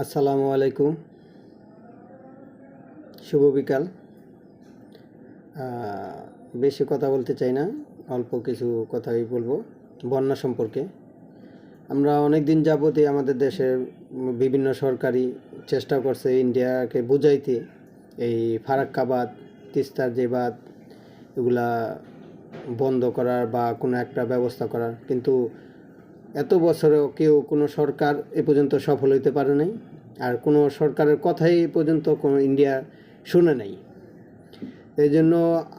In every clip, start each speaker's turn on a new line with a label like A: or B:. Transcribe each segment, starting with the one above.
A: আসসালামু আলাইকুম, শুভ বিকাল। বেশি কথা বলতে চাই না, অল্প কিছু কথাই বলবো বন্যা সম্পর্কে। আমরা অনেক দিন যাবতই আমাদের দেশের বিভিন্ন সরকারি চেষ্টা করছে ইন্ডিয়াকে বুঝাইতে এই ফারাক্কা বাঁধ, তিস্তার যে বাঁধ, এগুলা বন্ধ করার বা কোনো একটা ব্যবস্থা করার, কিন্তু এত বছরেও কেউ কোনো সরকার এ পর্যন্ত সফল হইতে পারে নাই। আর কোনো সরকারের কথাই এ পর্যন্ত কোনো ইন্ডিয়া শুনে নাই। এই জন্য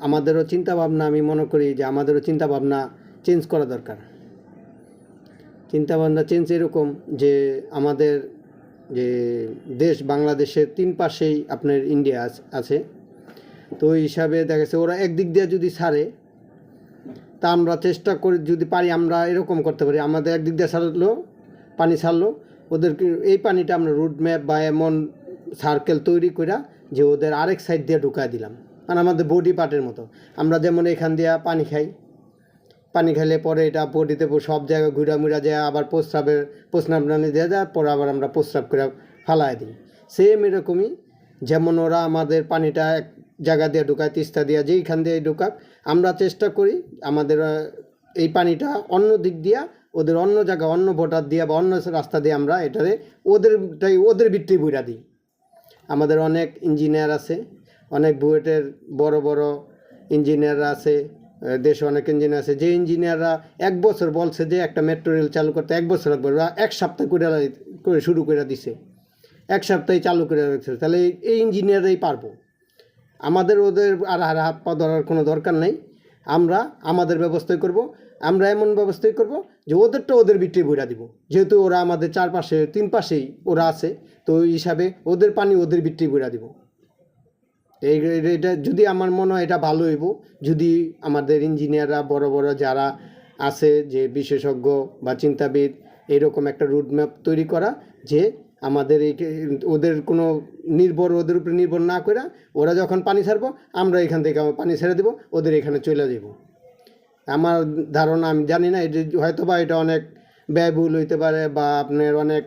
A: আমাদেরও চিন্তাভাবনা, আমি মনে করি যে আমাদেরও চিন্তাভাবনা চেঞ্জ করা দরকার। চিন্তাভাবনা চেঞ্জ এরকম যে আমাদের যে দেশ বাংলাদেশের 3 পাশেই আপনার ইন্ডিয়া আছে। তো ওই হিসাবে দেখা গেছে ওরা একদিক দিয়ে যদি ছাড়ে, তা আমরা চেষ্টা করি যদি পারি আমরা এরকম করতে পারি, আমাদের একদিক দিয়ে ছাড়লো পানি ছাড়লো, ওদেরকে এই পানিটা আমরা রুট ম্যাপ বা এমন সার্কেল তৈরি করে যে ওদের আরেক সাইড দিয়ে ঢুকায় দিলাম। মানে আমাদের বডি পার্টের মতো, আমরা যেমন এখান দিয়ে পানি খাই, পানি খাইলে পরে এটা বডিতে সব জায়গায় ঘুরা যায়, আবার প্রস্রাব নালি দেওয়া যায়, পরে আবার আমরা প্রস্রাব করে ফালাই দিই। সেম এরকমই যেমন ওরা আমাদের পানিটা এক জায়গা দিয়ে ঢুকায়, তিস্তা দিয়ে যেইখান দিয়ে ঢুকাক, আমরা চেষ্টা করি আমাদের এই পানিটা অন্য দিক দিয়া ওদের অন্য জায়গা অন্য ভোটার দিয়ে বা অন্য রাস্তা দিয়ে আমরা এটারে ওদের ভিত্তি বুড়া দিই। আমাদের অনেক ইঞ্জিনিয়ার আছে, অনেক বুয়েটের বড় বড় ইঞ্জিনিয়াররা আছে, দেশে অনেক ইঞ্জিনিয়ার আছে, যে ইঞ্জিনিয়াররা 1 বছর বলছে যে একটা মেট্রো রেল চালু করতে 1 বছর লাগবে, ওরা 1 সপ্তাহ করে শুরু করে দিছে, 1 সপ্তাহে চালু করে রাখছে। তাহলে এই ইঞ্জিনিয়াররাই পারবো, আমাদের ওদের আর হাত পা ধরার কোনো দরকার নেই। আমরা আমাদের ব্যবস্থাই করব, আমরা এমন ব্যবস্থাই করব যে ওদেরটা ওদের ভিতরে বইরা দিব, যেহেতু ওরা আমাদের 4 পাশে 3 পাশেই ওরা আছে, তো ওই হিসাবে ওদের পানি ওদের ভিতরে বইরা দিব। এটা যদি আমার মনে হয় এটা ভালো হইব, যদি আমাদের ইঞ্জিনিয়াররা বড় বড় যারা আছে যে বিশেষজ্ঞ বা চিন্তাবিদ, এরকম একটা রুট ম্যাপ তৈরি করা, যে আমাদের ওদের কোনো ওদের উপরে নির্ভর না করে ওরা যখন পানি ছাড়বো আমরা এখান থেকে পানি ছেড়ে দেবো, ওদের এখানে চলে যাব। আমার ধারণা, আমি জানি না, হয়তো বা এটা অনেক ব্যয়বহুল হইতে পারে বা আপনার অনেক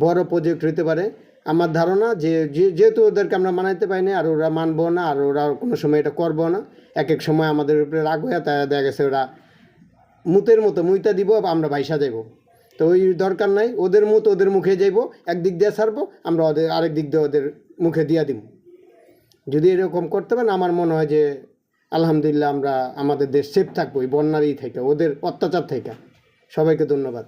A: বড় প্রজেক্ট হইতে পারে। আমার ধারণা যে যেহেতু ওদেরকে আমরা মানাইতে পারি না, আর ওরা মানবো না, আর ওরা কোনো সময় এটা করবো না, এক সময় আমাদের উপরে রাগ হয়ে তাই দেখা গেছে ওরা মুতের মতো মুইতা দিব, আমরা ভাইসা দেব। তো ওই দরকার নাই, ওদের ওদের মুখে যাইব, একদিক দিয়ে ছাড়বো, আমরা ওদের আরেক দিক দিয়ে ওদের মুখে দিয়া দিব। যদি এরকম করতে পারেন, আমার মনে হয় যে আলহামদুলিল্লাহ আমরা আমাদের দেশ সেফ থাকবো এই বন্যারই থেকে, ওদের অত্যাচার থেকে। সবাইকে ধন্যবাদ।